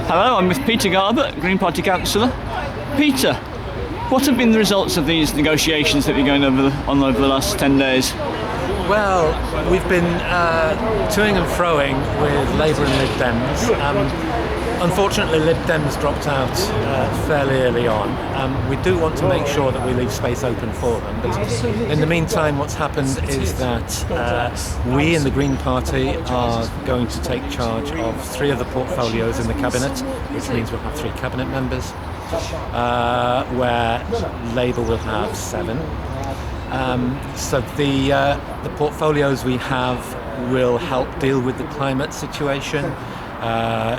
Hello, I'm with Peter Garbutt, Green Party Councillor. Peter, what have been the results of these negotiations that we're going over the last 10 days? Well, we've been toing and froing with Labour and Lib Dems. Unfortunately, Lib Dems dropped out fairly early on. We do want to make sure that we leave space open for them, but in the meantime what's happened is that we in the Green Party are going to take charge of 3 of the portfolios in the Cabinet, which means we'll have 3 Cabinet members, where Labour will have 7. So the portfolios we have will help deal with the climate situation,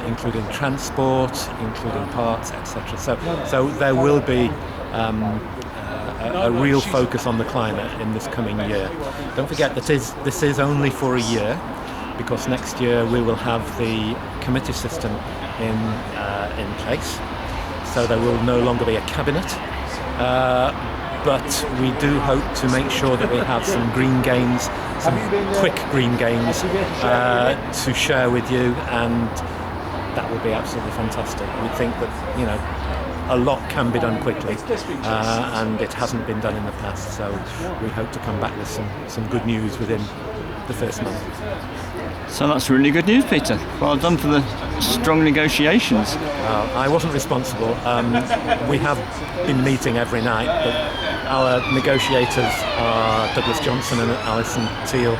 including transport, including parts, etc. So there will be a real focus on the climate in this coming year. Don't forget that this is only for a year, because next year we will have the committee system in place. So there will no longer be a cabinet. But we do hope to make sure that we have some green gains, some quick green gains to share with you, and that would be absolutely fantastic. We think that, a lot can be done quickly, and it hasn't been done in the past, so we hope to come back with some good news within the first month. So that's really good news, Peter. Well done for the strong negotiations. I wasn't responsible. We have been meeting every night, but our negotiators are Douglas Johnson and Alison Teal,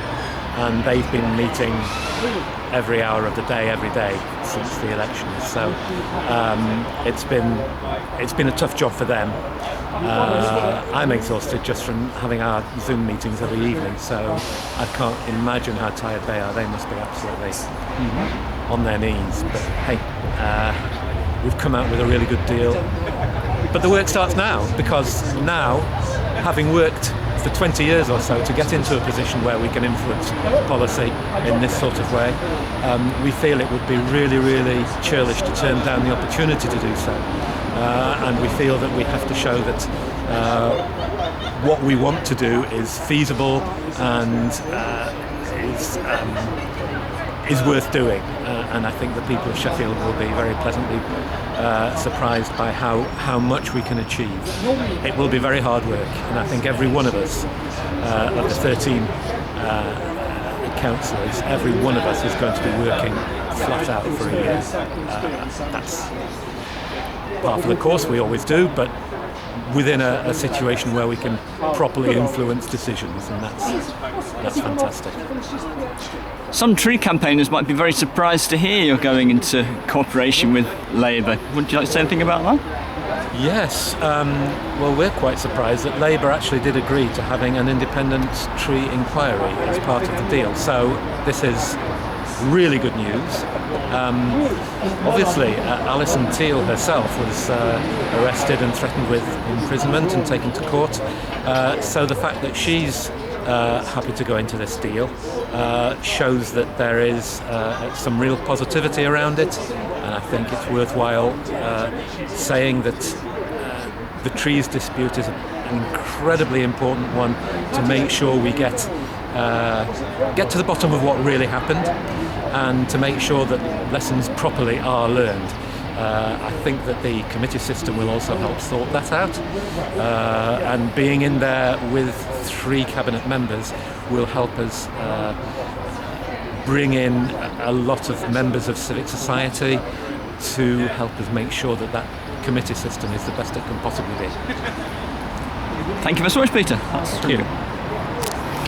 and they've been meeting every hour of the day, every day since the election. So it's been a tough job for them. I'm exhausted just from having our Zoom meetings every evening, so I can't imagine how tired they are. They must be absolutely on their knees. But hey, we've come out with a really good deal. But the work starts now, because now, having worked for 20 years or so to get into a position where we can influence policy in this sort of way, we feel it would be really, really churlish to turn down the opportunity to do so. And we feel that we have to show that what we want to do is feasible and is worth doing. And I think the people of Sheffield will be very pleasantly surprised by how much we can achieve. It will be very hard work, and I think every one of us, of the 13 councillors, every one of us is going to be working flat out for a year. That's part of the course, we always do, but within a situation where we can properly influence decisions, and that's fantastic. Some tree campaigners might be very surprised to hear you're going into cooperation with Labour. Would you like to say anything about that? Yes, well, we're quite surprised that Labour actually did agree to having an independent tree inquiry as part of the deal, so this is really good news. Obviously, Alison Teal herself was arrested and threatened with imprisonment and taken to court, so the fact that she's happy to go into this deal shows that there is some real positivity around it, and I think it's worthwhile saying that the trees dispute is an incredibly important one to make sure we get to the bottom of what really happened, and to make sure that lessons properly are learned. I think that the committee system will also help sort that out, and being in there with 3 cabinet members will help us bring in a lot of members of civic society to help us make sure that committee system is the best it can possibly be. Thank you very much, Peter. That's Thank you.